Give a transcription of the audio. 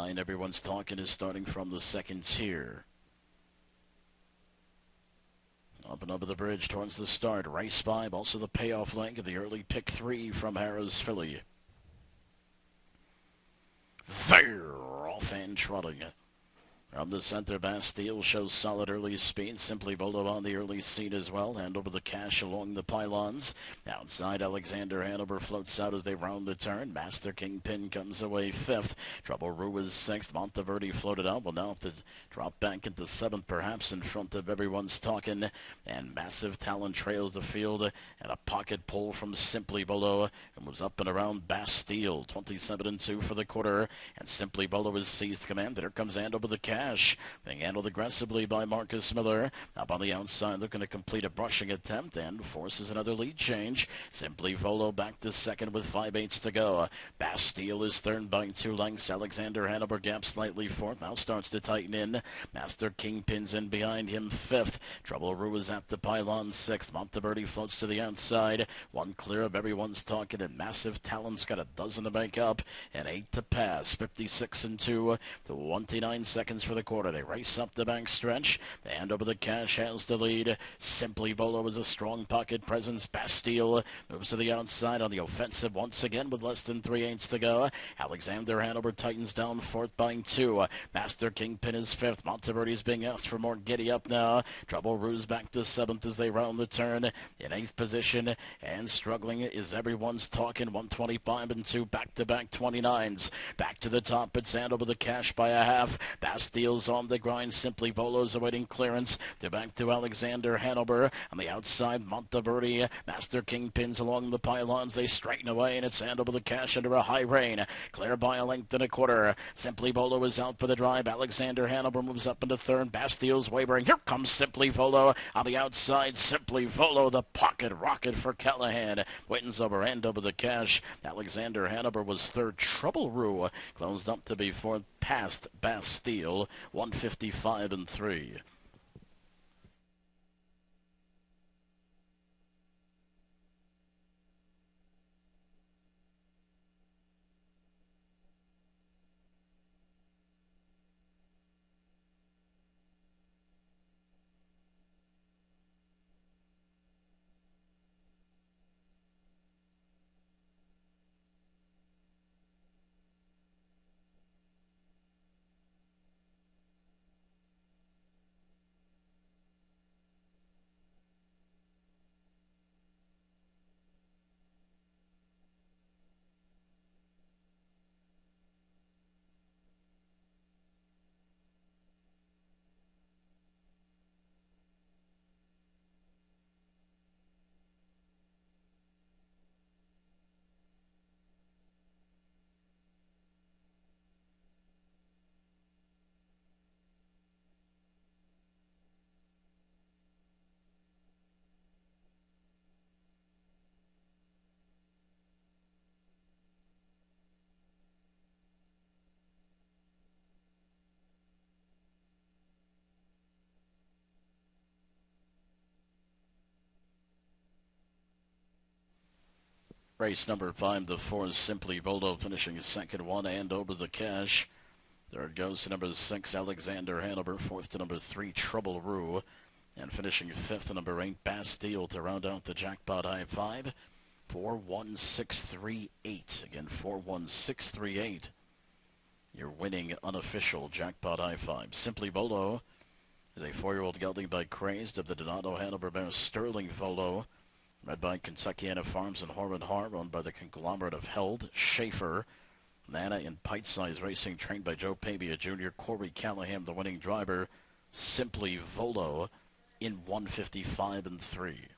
9, Everyone's Talking, is starting from the second tier. Up and over the bridge towards the start. Race 5, also the payoff leg of the early pick 3 from Harrah's Filly. They're off and trotting. From the center, Bastille shows solid early speed. Simply Volo on the early seat as well. Hand over the cash along the pylons. Outside, Alexander Hanover floats out as they round the turn. Master Kingpin comes away 5th. Trouble Rue is 6th. Monteverdi floated out. Will now have to drop back into 7th, perhaps in front of Everyone's Talking. And Massive Talent trails the field. And a pocket pull from Simply Volo. And moves up and around Bastille. 27-2 for the quarter. And Simply Volo is seized command. There comes hand over the cash. Being handled aggressively by Marcus Miller. Up on the outside, looking to complete a brushing attempt and forces another lead change. Simply Volo back to second with 5/8 to go. Bastille is third by 2 lengths. Alexander Hanover gap slightly fourth. Now starts to tighten in. Master Kingpin's in behind him 5th. Trouble Rue is at the pylon 6th. Monteverdi floats to the outside. 1 clear of Everyone's Talking, and Massive Talent's got a dozen to make up and 8 to pass. 56-2 to 29 seconds for the quarter. They race up the bank stretch. The hand over the cash has the lead. Simply Volo is a strong pocket presence. Bastille moves to the outside on the offensive once again with less than 3/8 to go. Alexander Hanover tightens down 4th by 2. Master Kingpin is 5th. Monteverdi's being asked for more giddy up now. Trouble Rue's back to 7th as they round the turn. In 8th position and struggling is Everyone's Talking. 125-2 back-to-back 29s. Back to the top. It's hand over the cash by a half. Bastille's on the grind. Simply Volo's awaiting clearance. They're back to Alexander Hanover. On the outside, Monteverdi. Master Kingpins along the pylons. They straighten away, and it's hand over the cash under a high rain. Clear by a length and a quarter. Simply Volo is out for the drive. Alexander Hanover moves up into 3rd. Bastille's wavering. Here comes Simply Volo. On the outside, Simply Volo, the pocket rocket for Callahan. Wins over hand over the cash. Alexander Hanover was 3rd. Trouble Rue closed up to be 4th. Past Bastille. 155-3. Race number 5, the 4, Simply Volo, finishing 2nd, 1 and over the cash. Third goes to number 6, Alexander Hanover. 4th to number 3, Trouble Rue. And finishing 5th to number 8, Bastille, to round out the jackpot high 5. 41638. Again, 41638. Your winning unofficial jackpot high 5. Simply Volo is a 4-year-old gelding by Crazed of the Donato Hanover Bear Sterling Volo. Bred by Kentuckiana Farms and Horwood Har, owned by the conglomerate of Held, Schaefer, Nana, and Pite-Size Racing, trained by Joe Pavia Jr., Corey Callahan, the winning driver. Simply Volo in 155-3.